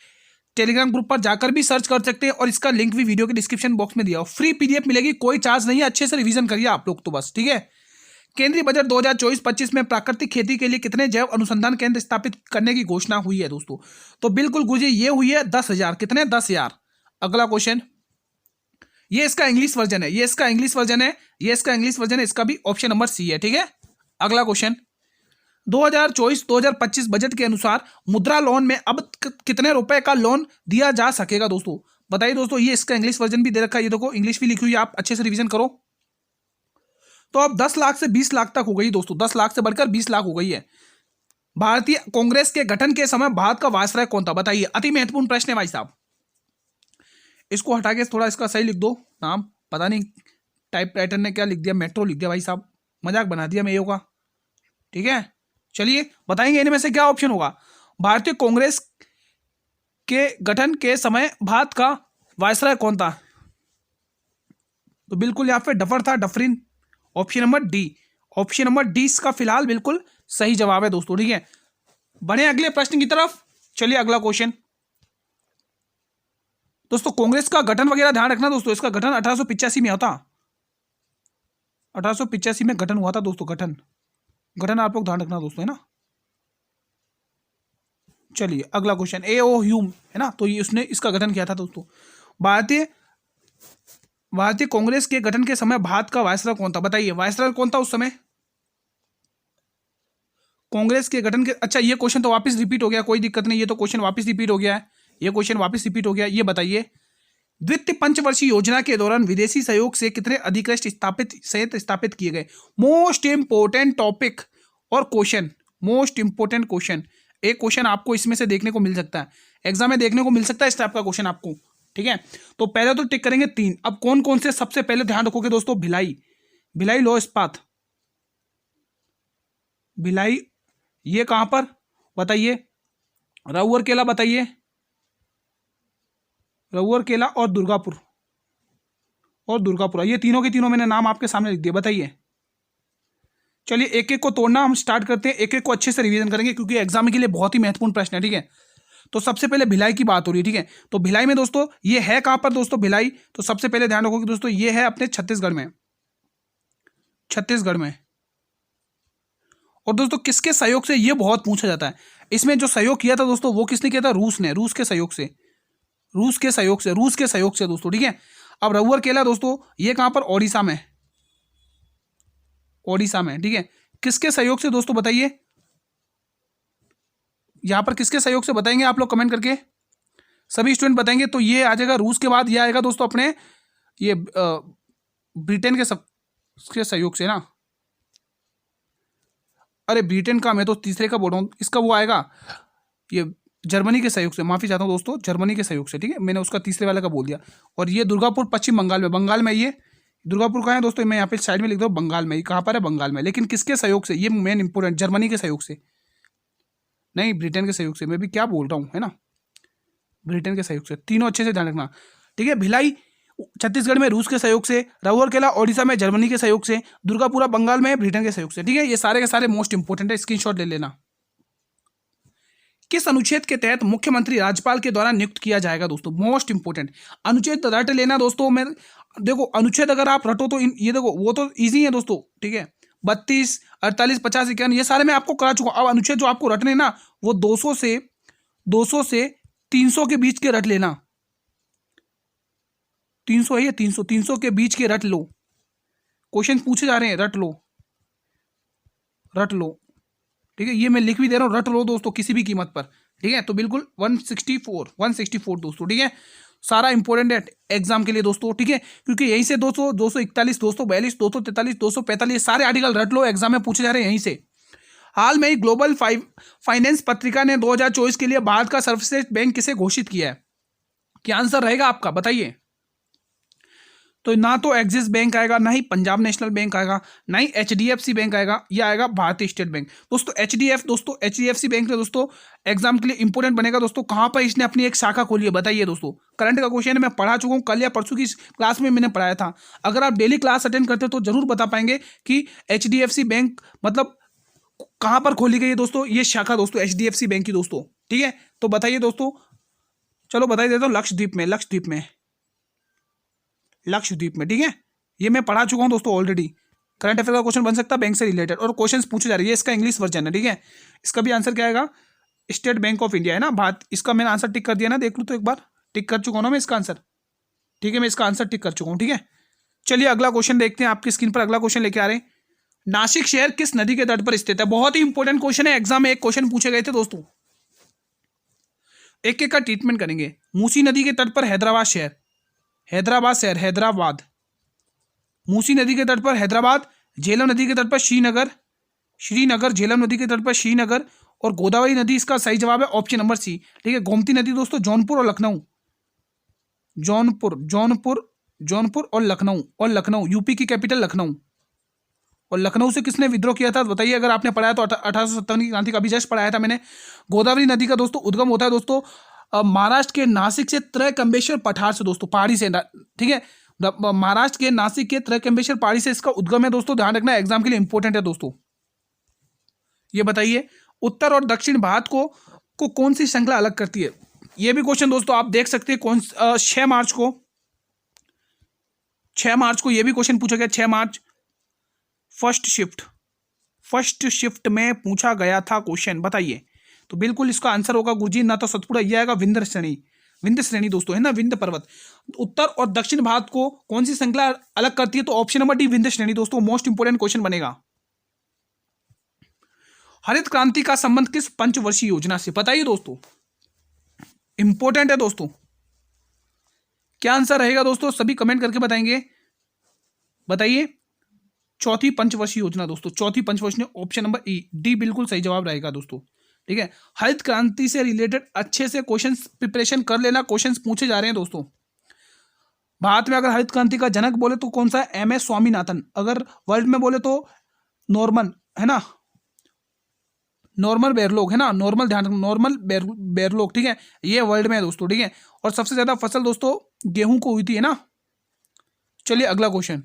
टेलीग्राम ग्रुप पर जाकर भी सर्च कर सकते हैं और इसका लिंक भी वीडियो के डिस्क्रिप्शन बॉक्स में दिया हो। फ्री पीडीएफ मिलेगी, कोई चार्ज नहीं है। अच्छे से रिवीजन करिए आप लोग तो बस, ठीक है। केंद्रीय बजट 2024-25 में प्राकृतिक खेती के लिए कितने जैव अनुसंधान केंद्र स्थापित करने की घोषणा हुई है दोस्तों? तो बिल्कुल गुरुजी ये हुई है 10,000। कितने? 10,000। अगला क्वेश्चन, ये इसका इंग्लिश वर्जन है, ये इसका इंग्लिश वर्जन है, ये इसका इंग्लिश वर्जन है, इसका भी ऑप्शन नंबर सी है, ठीक है। अगला क्वेश्चन, 2024-2025 बजट के अनुसार मुद्रा लोन में अब कितने रुपए का लोन दिया जा सकेगा दोस्तों? बताइए दोस्तों। ये इसका इंग्लिश वर्जन भी दे रखा है, ये देखो इंग्लिश भी लिखी हुई है, आप अच्छे से रिवीजन करो। तो अब 10 लाख से 20 लाख तक हो गई दोस्तों, 10 लाख से बढ़कर 20 लाख हो गई है। भारतीय कांग्रेस के गठन के समय भारत का वायसराय कौन था? बताइए, अति महत्वपूर्ण प्रश्न है भाई साहब। इसको हटा के थोड़ा इसका सही लिख दो नाम, पता नहीं टाइपराइटर ने क्या लिख दिया, मेट्रो लिख दिया भाई साहब, मजाक बना दिया मेयो का, ठीक है। चलिए बताएंगे इनमें से क्या ऑप्शन होगा। भारतीय कांग्रेस के गठन के समय भारत का वायसराय कौन था? तो बिल्कुल यहाँ पे डफर था, Dufferin, option number D. Option number D इसका फिलहाल बिल्कुल सही जवाब है दोस्तों, ठीक है। बढ़े अगले प्रश्न की तरफ। चलिए अगला क्वेश्चन दोस्तों, कांग्रेस का गठन वगैरह ध्यान रखना दोस्तों। इसका गठन 1885 में होता, 1885 में गठन हुआ था दोस्तों, गठन। गठन आप लोग ध्यान रखना दोस्तों, है ना। चलिए अगला क्वेश्चन, ए ओ ह्यूम है ना, तो ये उसने इसका गठन किया था दोस्तों। भारतीय भारतीय कांग्रेस के गठन के समय भारत का वायसराय कौन था, बताइए वायसराय कौन था उस समय कांग्रेस के गठन के। अच्छा ये क्वेश्चन तो वापस रिपीट हो गया, कोई दिक्कत नहीं, ये तो क्वेश्चन वापस रिपीट हो गया है, ये क्वेश्चन वापस रिपीट हो गया। ये बताइए वित्त पंचवर्षीय योजना के दौरान विदेशी सहयोग से कितने अधिकृत संयंत्र स्थापित किए गए। मोस्ट इंपोर्टेंट टॉपिक और क्वेश्चन, मोस्ट इंपोर्टेंट क्वेश्चन, एक क्वेश्चन आपको इसमें से देखने को मिल सकता है, एग्जाम में देखने को मिल सकता है इस टाइप का क्वेश्चन आपको, ठीक है। तो पहले तो टिक करेंगे 3। अब कौन कौन से, सबसे पहले ध्यान रखोगे दोस्तों भिलाई, भिलाई लो इस्पात, भिलाई ये कहां पर बताइए, रउअर केला बताइए, रउअर केला और दुर्गापुर, और दुर्गापुरा, ये तीनों के तीनों मैंने नाम आपके सामने लिख दिए, बताइए। चलिए एक एक को तोड़ना हम स्टार्ट करते हैं, एक एक को अच्छे से रिवीजन करेंगे क्योंकि एग्जाम के लिए बहुत ही महत्वपूर्ण प्रश्न है, ठीक है। तो सबसे पहले भिलाई की बात हो रही है, ठीक है। तो भिलाई में दोस्तों ये है कहां पर दोस्तों भिलाई, तो सबसे पहले ध्यान रखो कि दोस्तों ये है अपने छत्तीसगढ़ में, छत्तीसगढ़ में। और दोस्तों किसके सहयोग से, ये बहुत पूछा जाता है, इसमें जो सहयोग किया था दोस्तों वो किसने किया था, रूस ने, रूस के सहयोग से, रूस के सहयोग से, रूस के सहयोग से दोस्तों, ठीक है। अब रउअर केला दोस्तों ये कहां पर, ओडिशा में, ओडिशा में, ठीक है। किसके सहयोग से दोस्तों बताइए, यहां पर किसके सहयोग से बताएंगे आप लोग कमेंट करके, सभी स्टूडेंट बताएंगे। तो ये आ जाएगा रूस के बाद ये आएगा दोस्तों अपने ये ब्रिटेन के सहयोग से ना, अरे ब्रिटेन का, मैं तो तीसरे का बोल रहा हूँ, इसका वो आएगा ये जर्मनी के सहयोग से, माफी चाहता हूँ दोस्तों, जर्मनी के सहयोग से, ठीक है। मैंने उसका तीसरे वाले का बोल दिया। और ये दुर्गापुर पश्चिम बंगाल में, बंगाल में, ये दुर्गापुर कहाँ है दोस्तों, मैं यहाँ पे साइड में लिख दो बंगाल में, ये कहाँ पर है, बंगाल में। लेकिन किसके सहयोग से, ये मेन इंपोर्टेंट, जर्मनी के सहयोग से नहीं, ब्रिटेन के सहयोग से, मैं भी क्या बोल रहा हूँ, है ना, ब्रिटेन के सहयोग से। तीनों अच्छे से ध्यान रखना, ठीक है। भिलाई छत्तीसगढ़ में रूस के सहयोग से, राउरकेला ओडिशा में जर्मनी के सहयोग से, दुर्गापुरा बंगाल में ब्रिटेन के सहयोग से, ठीक है। ये सारे के सारे मोस्ट इंपोर्टेंट है, स्क्रीनशॉट ले लेना। किस अनुच्छेद के तहत मुख्यमंत्री राज्यपाल के द्वारा नियुक्त किया जाएगा दोस्तों, मोस्ट इंपोर्टेंट अनुच्छेद रट लेना दोस्तों। मैं देखो अनुच्छेद अगर आप रटो तो ये देखो वो तो इजी है दोस्तों, ठीक है। 32, 48, 50, 51 ये सारे मैं आपको करा चुका हूं। अब अनुच्छेद जो आपको रटने ना वो 200 से 300 के बीच के रट लेना, 300 है, ये 300 के बीच के रट लो, क्वेश्चन पूछे जा रहे हैं, रट लो, रट लो, ठीक है। ये मैं लिख भी दे रहा हूँ, रट लो दोस्तों किसी भी कीमत पर, ठीक है। तो बिल्कुल 164 दोस्तों, ठीक है। सारा इंपॉर्टेंट है एग्जाम के लिए दोस्तों, ठीक है। क्योंकि यहीं से 200, 241, 242, 243, 245 सारे आर्टिकल रट लो, एग्जाम में पूछे जा रहे हैं यहीं से। हाल में ही ग्लोबल फाइनेंस पत्रिका ने 2024 के लिए भारत का सर्वश्रेष्ठ बैंक किसे घोषित किया है, क्या आंसर रहेगा आपका बताइए। तो ना तो एक्सिस बैंक आएगा, ना ही पंजाब नेशनल बैंक आएगा, ना ही HDFC बैंक आएगा, यह आएगा भारतीय स्टेट बैंक दोस्तों। HDFC बैंक ने दोस्तों एग्जाम के लिए इंपोर्टेंट बनेगा दोस्तों। कहां पर इसने अपनी एक शाखा खोली है बताइए दोस्तों। करंट का क्वेश्चन मैं पढ़ा चुका हूं, कल या परसों की क्लास में मैंने पढ़ाया था। अगर आप डेली क्लास अटेंड करते तो जरूर बता पाएंगे कि HDFC बैंक मतलब कहां पर खोली गई है दोस्तों, ये शाखा दोस्तों HDFC बैंक की दोस्तों, ठीक है। तो बताइए दोस्तों, चलो बता देता हूँ, लक्षद्वीप में, लक्षद्वीप में, ठीक है। ये मैं पढ़ा चुका हूं दोस्तों ऑलरेडी। करंट अफेयर का क्वेश्चन बन सकता है बैंक से रिलेटेड, और क्वेश्चंस पूछे जा रहे हैं, इसका इंग्लिश वर्जन है, ठीक है। इसका भी आंसर क्या आएगा, स्टेट बैंक ऑफ इंडिया है ना, भारत। इसका मैंने आंसर टिक कर दिया ना, देख लो तो एक बार, टिक कर चुका हूं ना मैं इसका आंसर, ठीक है। मैं इसका आंसर टिक कर चुका हूं, ठीक है। चलिए अगला क्वेश्चन देखते हैं, आपकी स्क्रीन पर अगला क्वेश्चन लेके आ रहे हैं। नासिक शहर किस नदी के तट पर स्थित है, बहुत ही इंपॉर्टेंट क्वेश्चन है, एग्जाम में एक क्वेश्चन पूछे गए थे दोस्तों। एक एक का ट्रीटमेंट करेंगे। मूसी नदी के तट पर हैदराबाद शहर, हैदराबाद। मूसी नदी के तट पर हैदराबाद, झेलम नदी के तट पर श्रीनगर, झेलम नदी के तट पर श्रीनगर, और गोदावरी नदी इसका सही जवाब है ऑप्शन नंबर सी, ठीक है। गोमती नदी दोस्तों जौनपुर और लखनऊ, जौनपुर और लखनऊ, यूपी की कैपिटल लखनऊ। और लखनऊ से किसने विद्रोह किया था बताइए, अगर आपने पढ़ाया तो 1857 की क्रांति का भी जस्ट पढ़ाया था मैंने। गोदावरी नदी का दोस्तों उद्गम होता है दोस्तों महाराष्ट्र के नासिक से त्रयकंबेश्वर पठार से दोस्तों, पहाड़ी से, ठीक है। महाराष्ट्र के नासिक के त्रयकंबेश्वर पहाड़ी से इसका उद्गम है दोस्तों, ध्यान रखना एग्जाम के लिए इंपॉर्टेंट है दोस्तों। ये बताइए उत्तर और दक्षिण भारत को कौन सी श्रृंखला अलग करती है, ये भी क्वेश्चन दोस्तों आप देख सकते हैं। 6 मार्च को ये भी क्वेश्चन पूछा गया, 6 मार्च। फर्स्ट फर्स्ट शिफ्ट में पूछा गया था क्वेश्चन, बताइए। तो बिल्कुल इसका आंसर होगा गुरुजी ना तो सतपुड़ा, ये आएगा विंध्य श्रेणी। विंध्य श्रेणी दोस्तों है ना, विंध्य पर्वत। उत्तर और दक्षिण भारत को कौन सी श्रृंखला अलग करती है? तो ऑप्शन नंबर डी विंध्य श्रेणी दोस्तों, मोस्ट इंपोर्टेंट क्वेश्चन बनेगा। हरित क्रांति का संबंध किस पंचवर्षीय योजना से? बताइए दोस्तों, इंपॉर्टेंट है दोस्तों। क्या आंसर रहेगा दोस्तों? सभी कमेंट करके बताएंगे, बताइए। चौथी पंचवर्षीय योजना दोस्तों, चौथी पंचवर्षीय, ऑप्शन नंबर ई, डी बिल्कुल सही जवाब रहेगा दोस्तों। ठीक है, हरित क्रांति से रिलेटेड अच्छे से क्वेश्चन प्रिपरेशन कर लेना, क्वेश्चन पूछे जा रहे हैं दोस्तों। भारत में अगर हरित क्रांति का जनक बोले तो कौन सा है? M S Swaminathan. अगर वर्ल्ड में बोले तो नॉर्मन है ना, नॉर्मल बेरलॉग है ना, नॉर्मल ध्यान रखना, नॉर्मल बेरलॉग। ठीक है, ये वर्ल्ड में है दोस्तों। ठीक है, और सबसे ज्यादा फसल दोस्तों गेहूं को हुई थी है ना। चलिए अगला क्वेश्चन,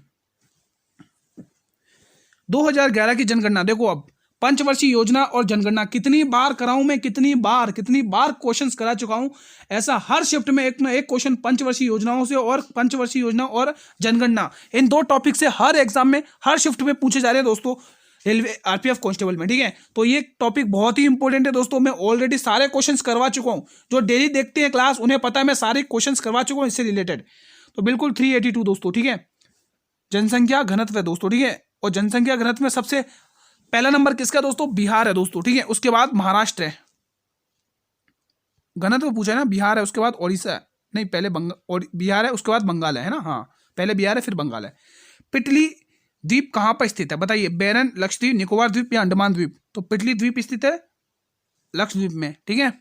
2011 की जनगणना देखो। अब पंचवर्षीय योजना और जनगणना कितनी बार कराऊं मैं, कितनी बार क्वेश्चंस करा चुका हूं। ऐसा हर शिफ्ट में एक ना एक क्वेश्चन पंचवर्षीय योजनाओं से और पंचवर्षीय योजना और जनगणना, इन दो टॉपिक से हर एग्जाम में हर शिफ्ट में पूछे जा रहे हैं दोस्तों, रेलवे आरपीएफ कांस्टेबल में। ठीक है, तो ये टॉपिक बहुत ही इंपॉर्टेंट है दोस्तों। मैं ऑलरेडी सारे क्वेश्चंस करवा चुका हूं, जो डेली देखते हैं क्लास उन्हें पता है मैं सारे क्वेश्चंस करवा चुका हूं इससे रिलेटेड। तो बिल्कुल 382 दोस्तों। ठीक है, जनसंख्या घनत्व है दोस्तों। ठीक है, और जनसंख्या घनत्व में सबसे पहला नंबर किसका दोस्तों? बिहार है दोस्तों। ठीक है, उसके बाद महाराष्ट्र है। घनत्व पूछा है ना, बिहार है, उसके बाद ओडिशा है, नहीं पहले बिहार है, उसके बाद बंगाल है ना। हाँ, पहले बिहार है फिर बंगाल है। पिटली द्वीप कहां पर स्थित है? बताइए, बैरन, लक्षद्वीप, निकोबार द्वीप या अंडमान द्वीप? तो पिटली द्वीप स्थित है लक्षद्वीप में। ठीक है,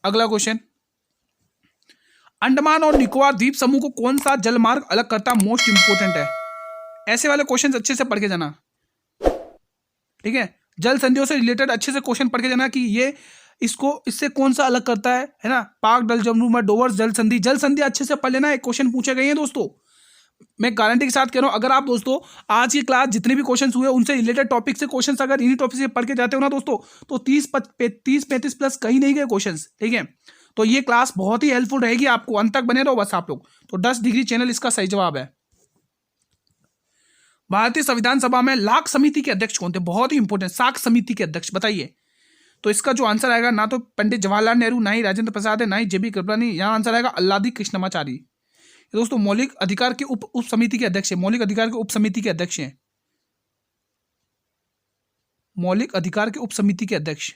अगला क्वेश्चन, अंडमान और निकोबार द्वीप समूह को कौन सा जलमार्ग अलग करता? मोस्ट इंपोर्टेंट है, ऐसे वाले क्वेश्चन अच्छे से पढ़ के जाना। ठीक है, जल संधियों से रिलेटेड अच्छे से क्वेश्चन पढ़ के जाना कि ये इससे कौन सा अलग करता है ना। पाक, डल, जमुना, डोवर्स, जल संधि अच्छे से पढ़ लेना, एक क्वेश्चन पूछे गए हैं दोस्तों। मैं गारंटी के साथ कह रहा हूं, अगर आप दोस्तों आज की क्लास जितने भी क्वेश्चंस हुए उनसे रिलेटेड टॉपिक से क्वेश्चंस अगर इन्हीं टॉपिक से पढ़ के जाते हो ना दोस्तों, तो 30-35 प्लस कहीं नहीं गए क्वेश्चंस। ठीक है, तो ये क्लास बहुत ही हेल्पफुल रहेगी आपको, अंत तक बने रहो बस आप लोग। तो 10 डिग्री चैनल इसका सही जवाब है। भारतीय संविधान सभा में लाक समिति के अध्यक्ष कौन थे? बहुत ही इंपॉर्टेंट, साख समिति के अध्यक्ष, बताइए। तो इसका जो आंसर आएगा ना तो पंडित जवाहरलाल नेहरू, ना ही राजेंद्र प्रसाद है, ना ही जेबी कृपलानी, यहाँ आंसर आएगा अल्लादी कृष्णमाचारी। दोस्तों मौलिक अधिकार के उप समिति के अध्यक्ष है, मौलिक अधिकार के उप समिति के अध्यक्ष हैं, मौलिक अधिकार के उप समिति के अध्यक्ष,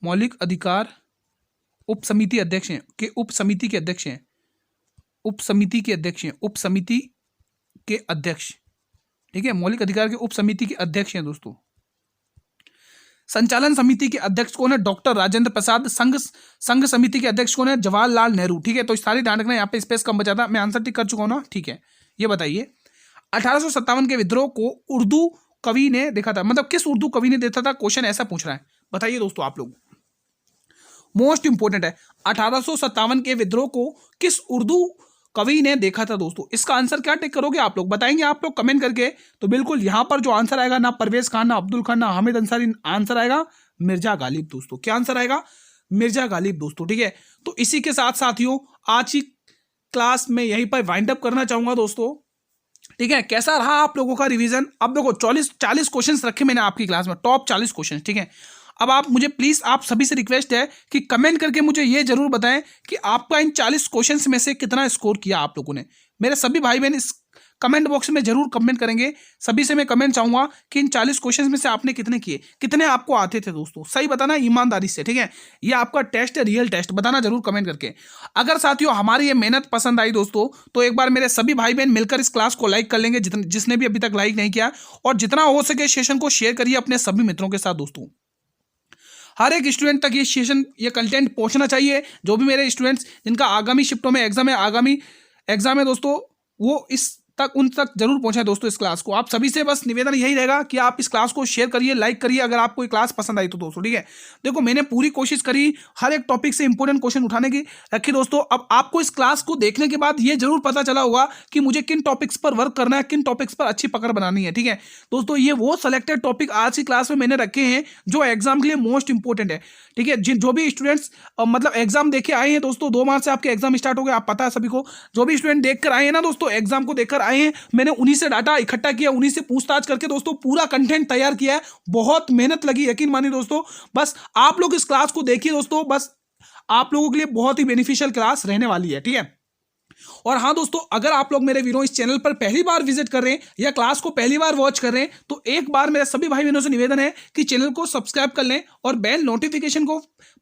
मौलिक अधिकार उप समिति अध्यक्ष हैं के उप समिति के अध्यक्ष हैं, उप समिति के अध्यक्ष हैं, उप समिति के अध्यक्ष। ठीक है, मौलिक अधिकार के उप समिति के अध्यक्ष हैं दोस्तों। संचालन समिति के अध्यक्ष कौन है? डॉक्टर राजेंद्र प्रसाद। संघ समिति के अध्यक्ष कौन है? जवाहरलाल नेहरू। ठीक है, तो सारी ध्यान रखना, यहाँ पे स्पेस कम बचा था, मैं आंसर टिक कर चुका हूं ना। ठीक है, ये बताइए 1857 के विद्रोह को उर्दू कवि ने देखा था, मतलब किस उर्दू कवि ने देखा था? क्वेश्चन ऐसा पूछ रहा है, बताइए दोस्तों आप लोग। मोस्ट इंपोर्टेंट है, 1857 के विद्रोह को किस उर्दू कवि ने देखा था दोस्तों? इसका आंसर क्या टिक करोगे आप लोग, बताएंगे आप लोग कमेंट करके। तो बिल्कुल यहां पर जो आंसर आएगा ना परवेज खान, ना अब्दुल खान, ना हामिद अंसारी, आंसर आएगा मिर्जा गालिब दोस्तों। क्या आंसर आएगा? मिर्जा गालिब दोस्तों। ठीक है, तो इसी के साथ साथियों आज की क्लास में यहीं पर वाइंड अप करना चाहूंगा दोस्तों। ठीक है, कैसा रहा आप लोगों का रिवीजन? अब देखो 40 क्वेश्चन रखे मैंने आपकी क्लास में, टॉप 40 क्वेश्चन। ठीक है, अब आप मुझे प्लीज, आप सभी से रिक्वेस्ट है कि कमेंट करके मुझे ये जरूर बताएं कि आपका इन 40 क्वेश्चंस में से कितना स्कोर किया आप लोगों ने। मेरे सभी भाई बहन इस कमेंट बॉक्स में जरूर कमेंट करेंगे, सभी से मैं कमेंट चाहूंगा कि इन 40 क्वेश्चंस में से आपने कितने किए, कितने आपको आते थे दोस्तों। सही बताना ईमानदारी से। ठीक है, ये आपका टेस्ट है, रियल टेस्ट, बताना जरूर कमेंट करके। अगर साथियों हमारी ये मेहनत पसंद आई दोस्तों, तो एक बार मेरे सभी भाई बहन मिलकर इस क्लास को लाइक कर लेंगे, जिसने भी अभी तक लाइक नहीं किया, और जितना हो सके सेशन को शेयर करिए अपने सभी मित्रों के साथ दोस्तों। हर एक स्टूडेंट तक ये सेशन, ये कंटेंट पहुंचना चाहिए। जो भी मेरे स्टूडेंट्स जिनका आगामी शिफ्टों में एग्जाम है, आगामी एग्जाम है दोस्तों, वो उन तक जरूर पहुंचाए दोस्तों इस क्लास को। आप सभी से बस निवेदन यही रहेगा कि आप इस क्लास को शेयर करिए, लाइक करिए अगर आपको ये क्लास पसंद आई तो दोस्तों। ठीक है, देखो मैंने पूरी कोशिश करी हर एक टॉपिक से इंपॉर्टेंट क्वेश्चन उठाने की रखी दोस्तों। अब आपको इस क्लास को देखने के बाद ये जरूर पता चला होगा कि मुझे किन टॉपिक्स पर वर्क करना है, किन टॉपिक्स पर अच्छी पकड़ बनानी है। ठीक है दोस्तों, ये वो सेलेक्टेड टॉपिक आज की क्लास में मैंने रखे हैं जो एग्जाम के लिए मोस्ट इंपॉर्टेंट है। ठीक है, जो भी स्टूडेंट्स मतलब एग्जाम देखे आए हैं दोस्तों, 2 मार्च से आपके एग्जाम स्टार्ट हो गए, आप पता है सभी को। जो भी स्टूडेंट देखकर आए हैं ना दोस्तों, एग्जाम को देखकर आए हैं, मैंने उन्हीं से डाटा इकट्ठा किया, उन्हीं से पूछताछ करके दोस्तों पूरा कंटेंट तैयार किया है। बहुत मेहनत लगी, यकीन मानिए दोस्तों। बस आप लोग इस क्लास को देखिए दोस्तों, बस आप लोगों के लिए बहुत ही बेनिफिशियल क्लास रहने वाली है, ठीक है। और हाँ दोस्तों, अगर आप लोग मेरे वीडियो इस चैनल पर पहली बार विजिट कर रहे हैं या क्लास को पहली बार वॉच कर रहे हैं, तो एक बार मेरे सभी भाई बहनों से निवेदन है कि चैनल को सब्सक्राइब कर लें और बेल नोटिफिकेशन को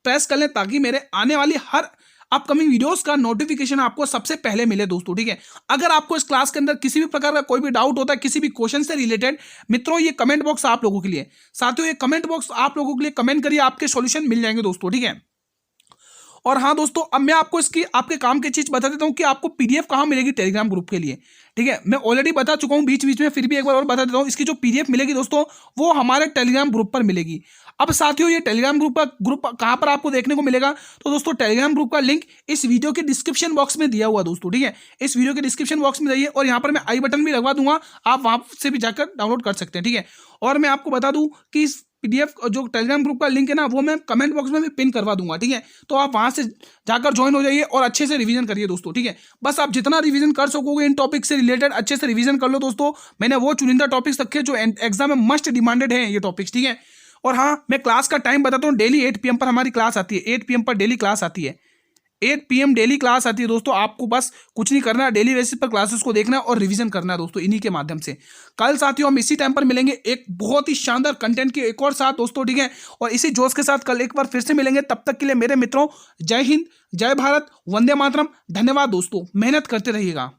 प्रेस कर लें, ताकि मेरे आने वाली हर अपकमिंग वीडियोस का नोटिफिकेशन आपको सबसे पहले मिले दोस्तों, ठीक है। अगर आपको इस क्लास के अंदर किसी भी प्रकार का कोई भी डाउट होता है, किसी भी क्वेश्चन से रिलेटेड, मित्रों ये कमेंट बॉक्स आप लोगों के लिए, साथियों ये कमेंट बॉक्स आप लोगों के लिए, कमेंट करिए, आपके सॉल्यूशन मिल जाएंगे दोस्तों, ठीक है। और हाँ दोस्तों, अब मैं आपको इसकी आपके काम की चीज बता देता हूँ कि आपको पीडीएफ कहाँ मिलेगी टेलीग्राम ग्रुप के लिए, ठीक है। मैं ऑलरेडी बता चुका हूँ बीच बीच में, फिर भी एक बार और बता देता हूँ। इसकी जो पीडीएफ मिलेगी दोस्तों, वो हमारे टेलीग्राम ग्रुप पर मिलेगी। अब साथियों, ये टेलीग्राम ग्रुप कहाँ पर आपको देखने को मिलेगा, तो दोस्तों टेलीग्राम ग्रुप का लिंक इस वीडियो के डिस्क्रिप्शन बॉक्स में दिया हुआ दोस्तों, ठीक है। इस वीडियो के डिस्क्रिप्शन बॉक्स में जाइए और यहाँ पर मैं आई बटन भी लगवा दूंगा, आप वहां से भी जाकर डाउनलोड कर सकते हैं, ठीक है। और मैं आपको बता दूं कि इस पीडीएफ जो टेलीग्राम ग्रुप का लिंक है ना, वो मैं कमेंट बॉक्स में भी पिन करवा दूंगा, ठीक है। तो आप वहां से जाकर ज्वाइन हो जाइए और अच्छे से रिवीजन करिए दोस्तों, ठीक है। बस आप जितना रिवीजन कर सकोगे इन टॉपिक से रिलेटेड अच्छे से रिवीजन कर लो दोस्तों। मैंने वो चुनिंदा टॉपिक्स रखे जो एग्जाम में मस्ट डिमांडेड है ये टॉपिक्स, ठीक है। और हाँ, मैं क्लास का टाइम बताता हूँ। डेली 8 PM पर हमारी क्लास आती है, 8 PM पर डेली क्लास आती है, 8 PM डेली क्लास आती है दोस्तों। आपको बस कुछ नहीं करना है, डेली बेसिस पर क्लासेस को देखना है और रिवीजन करना है दोस्तों, इन्हीं के माध्यम से। कल साथियों हम इसी टाइम पर मिलेंगे एक बहुत ही शानदार कंटेंट के एक और साथ दोस्तों, ठीक है। और इसी जोश के साथ कल एक बार फिर से मिलेंगे। तब तक के लिए मेरे मित्रों, जय हिंद, जय भारत, वंदे मातरम। धन्यवाद दोस्तों, मेहनत करते रहिएगा।